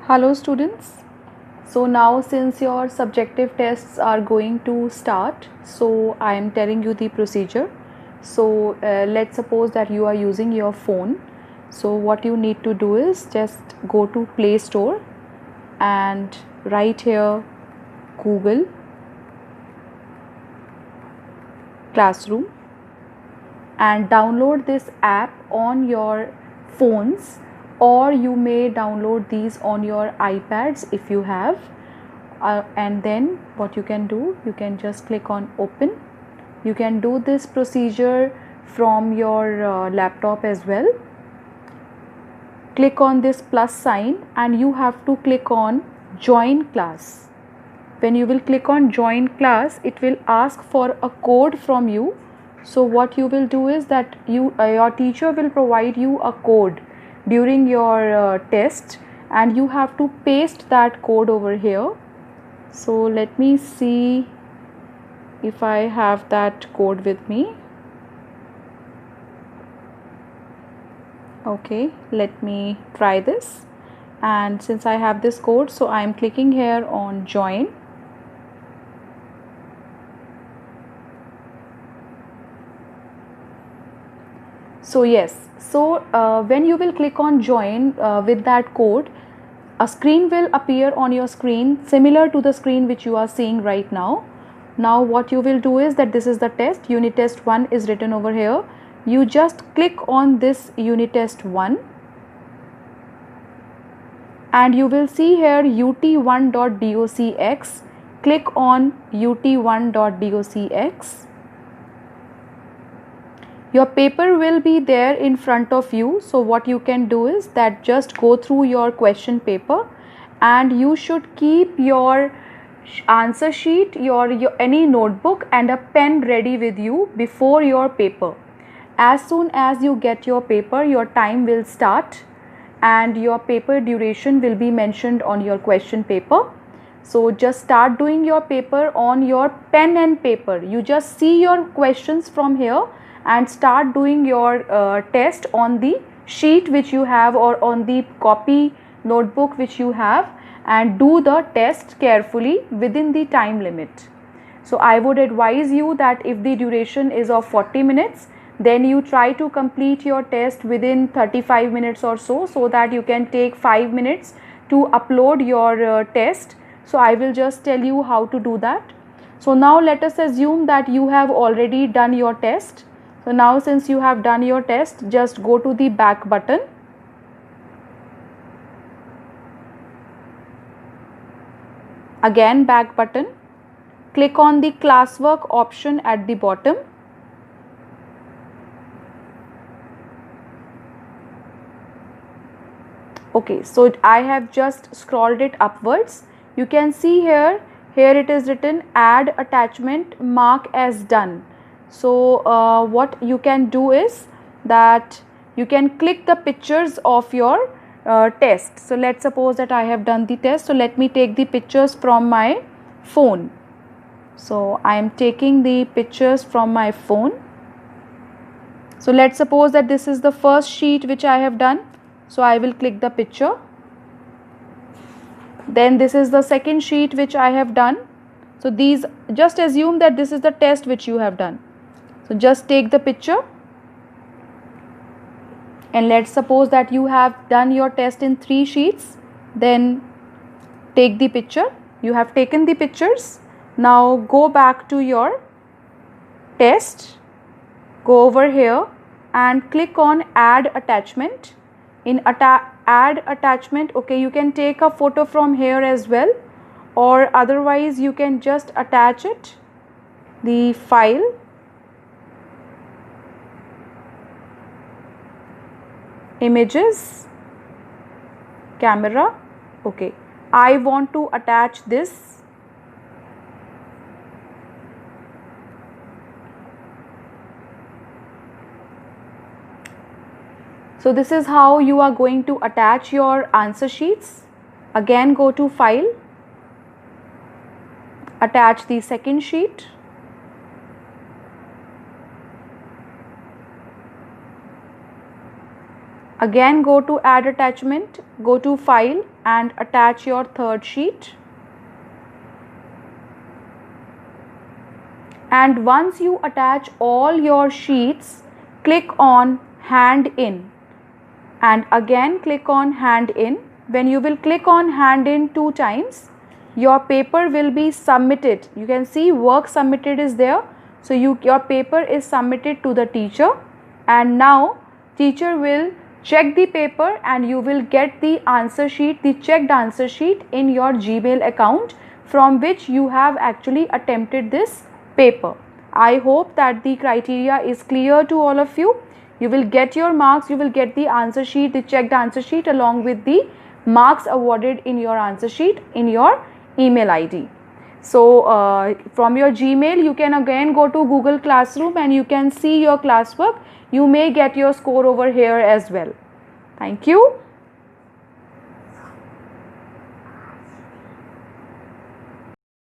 Hello students. So now since your subjective tests are going to start, so I am telling you the procedure. So let's suppose that you are using your phone. So what you need to do is just go to Play Store and write here Google Classroom and download this app on your phones, or you may download these on your iPads if you have. And then what you can do, you can just click on open. You can do this procedure from your laptop as well. Click on this plus sign and you have to click on join class. When you will click on join class, it will ask for a code from you. So what you will do is that your teacher will provide you a code during your test, and you have to paste that code over here. So let me see if I have that code with me. Okay, let me try this. And since I have this code, so I am clicking here on join. So yes, so when you will click on join with that code, a screen will appear on your screen similar to the screen which you are seeing right now. Now what you will do is that this is the test, unit test 1 is written over here. You just click on this unit test 1 and you will see here ut1.docx. Click on ut1.docx. Your paper will be there in front of you. So what you can do is that just go through your question paper, and you should keep your answer sheet, your any notebook and a pen ready with you before your paper. As soon as you get your paper, your time will start and your paper duration will be mentioned on your question paper. So just start doing your paper on your pen and paper. You just see your questions from here and start doing your test on the sheet which you have or on the copy notebook which you have, and do the test carefully within the time limit. So I would advise you that if the duration is of 40 minutes, then you try to complete your test within 35 minutes or so that you can take 5 minutes to upload your test. So I will just tell you how to do that. So now let us assume that you have already done your test. So now since you have done your test, just go to the back button. Again back button. Click on the classwork option at the bottom. Okay, so I have just scrolled it upwards. You can see here it is written add attachment, mark as done. So what you can do is that you can click the pictures of your test. So let's suppose that I have done the test. So let me take the pictures from my phone. So I am taking the pictures from my phone. So let's suppose that this is the first sheet which I have done. So I will click the picture. Then this is the second sheet which I have done. So these, just assume that this is the test which you have done. So just take the picture, and let's suppose that you have done your test in 3 sheets. Then take the picture. You have taken the pictures. Now go back to your test. Go over here and click on add attachment. In add attachment, okay, you can take a photo from here as well, or otherwise you can just attach it, the file. Images, camera. Okay, I want to attach this. So this is how you are going to attach your answer sheets. Again go to file, attach the second sheet. Again go to add attachment, go to file and attach your third sheet. And once you attach all your sheets, click on hand in and again click on hand in. When you will click on hand in 2 times, your paper will be submitted. You can see work submitted is there. So your paper is submitted to the teacher, and now teacher will check the paper and you will get the answer sheet, the checked answer sheet in your Gmail account from which you have actually attempted this paper. I hope that the criteria is clear to all of you. You will get your marks, you will get the answer sheet, the checked answer sheet along with the marks awarded in your answer sheet in your email ID. So from your Gmail you can again go to Google Classroom and you can see your classwork. You may get your score over here as well. Thank you.